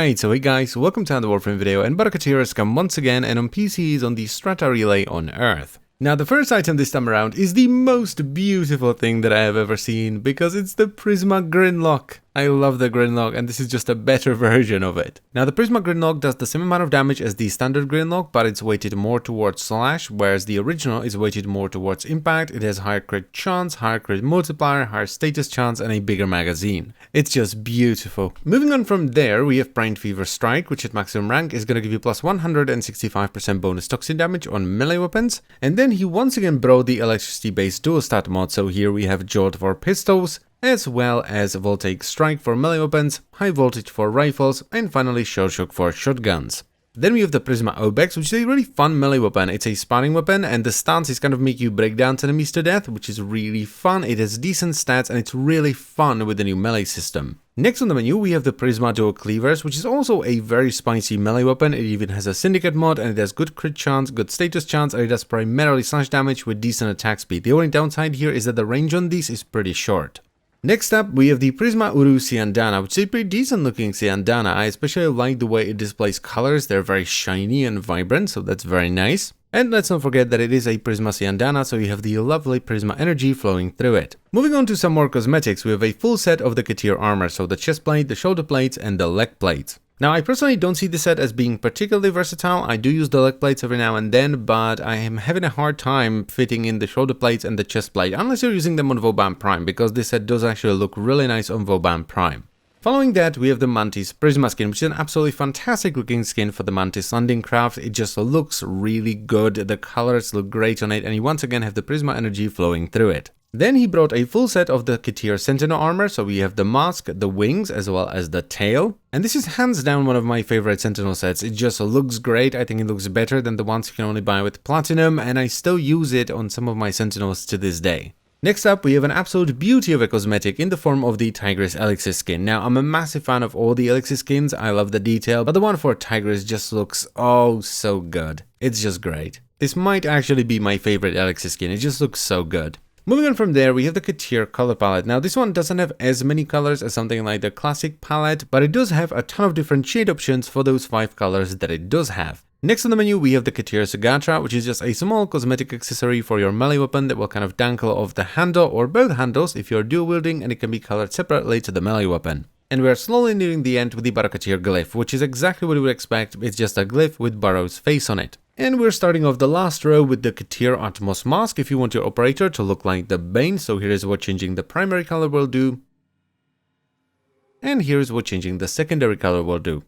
Alright, so hey guys, welcome to another Warframe video, and Baro has come once again, and on PC he's on the Strata Relay on Earth. Now the first item this time around is the most beautiful thing that I have ever seen, because it's the Prisma Grinlok. I love the Grinlok, and this is just a better version of it. Now the Prisma Grinlok does the same amount of damage as the standard Grinlok, but it's weighted more towards slash, whereas the original is weighted more towards impact. It has higher crit chance, higher crit multiplier, higher status chance, and a bigger magazine. It's just beautiful. Moving on from there, we have Prime Fever Strike, which at maximum rank is going to give you plus 165% bonus toxin damage on melee weapons. And then he once again brought the electricity based dual stat mod, so here we have Jolt for pistols, as well as Voltaic Strike for melee weapons, High Voltage for rifles, and finally Shell Shock for shotguns. Then we have the Prisma Obex, which is a really fun melee weapon. It's a sparring weapon, and the stance is kind of make you break down enemies to death, which is really fun. It has decent stats, and it's really fun with the new melee system. Next on the menu, we have the Prisma Dual Cleavers, which is also a very spicy melee weapon. It even has a Syndicate mod, and it has good crit chance, good status chance, and it does primarily slash damage with decent attack speed. The only downside here is that the range on these is pretty short. Next up, we have the Prisma Uru Siandana, which is a pretty decent looking Siandana. I especially like the way it displays colors. They're very shiny and vibrant, so that's very nice. And let's not forget that it is a Prisma Siandana, so you have the lovely Prisma energy flowing through it. Moving on to some more cosmetics, we have a full set of the Katare armor, so the chest plate, the shoulder plates, and the leg plates. Now, I personally don't see this set as being particularly versatile. I do use the leg plates every now and then, but I am having a hard time fitting in the shoulder plates and the chest plate, unless you're using them on Vauban Prime, because this set does actually look really nice on Vauban Prime. Following that, we have the Mantis Prisma skin, which is an absolutely fantastic looking skin for the Mantis landing craft. It just looks really good, the colors look great on it, and you once again have the Prisma energy flowing through it. Then he brought a full set of the Katare Sentinel Armor, so we have the mask, the wings, as well as the tail. And this is hands down one of my favorite Sentinel sets. It just looks great. I think it looks better than the ones you can only buy with Platinum, and I still use it on some of my Sentinels to this day. Next up, we have an absolute beauty of a cosmetic in the form of the Tigress Elixir skin. Now, I'm a massive fan of all the Elixir skins. I love the detail, but the one for Tigress just looks oh so good. It's just great. This might actually be my favorite Elixir skin. It just looks so good. Moving on from there, we have the Katare color palette. Now, this one doesn't have as many colors as something like the classic palette, but it does have a ton of different shade options for those 5 colors that it does have. Next on the menu, we have the Katare Sugatra, which is just a small cosmetic accessory for your melee weapon that will kind of dangle off the handle or both handles if you're dual wielding, and it can be colored separately to the melee weapon. And we are slowly nearing the end with the Baro Katare glyph, which is exactly what you would expect. It's just a glyph with Baro's face on it. And we're starting off the last row with the Katare Atmos mask if you want your operator to look like the Bane. So here is what changing the primary color will do. And here's what changing the secondary color will do.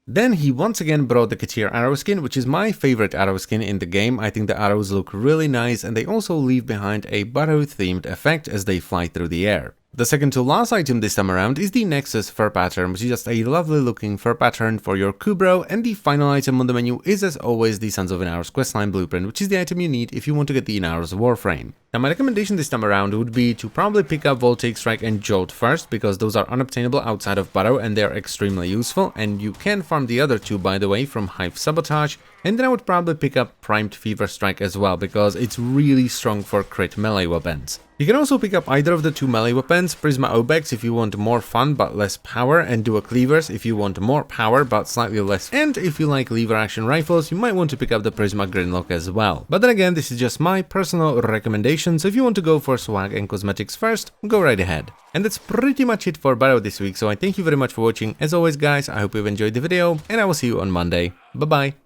Then he once again brought the Katare arrow skin, which is my favorite arrow skin in the game. I think the arrows look really nice, and they also leave behind a Baro themed effect as they fly through the air. The second to last item this time around is the Nexus fur pattern, which is just a lovely looking fur pattern for your Kubro, and the final item on the menu is as always the Sons of Inaros questline blueprint, which is the item you need if you want to get the Inaros Warframe. Now my recommendation this time around would be to probably pick up Voltaic Strike and Jolt first, because those are unobtainable outside of Baro and they are extremely useful, and you can farm the other two by the way from Hive Sabotage. And then I would probably pick up Primed Fever Strike as well, because it's really strong for crit melee weapons. You can also pick up either of the 2 melee weapons, Prisma Obex if you want more fun but less power, and Dual Cleavers if you want more power but slightly less. And if you like lever action rifles, you might want to pick up the Prisma Grinlok as well. But then again, this is just my personal recommendation, so if you want to go for swag and cosmetics first, go right ahead. And that's pretty much it for Baro this week, so I thank you very much for watching. As always guys, I hope you've enjoyed the video, and I will see you on Monday. Bye bye.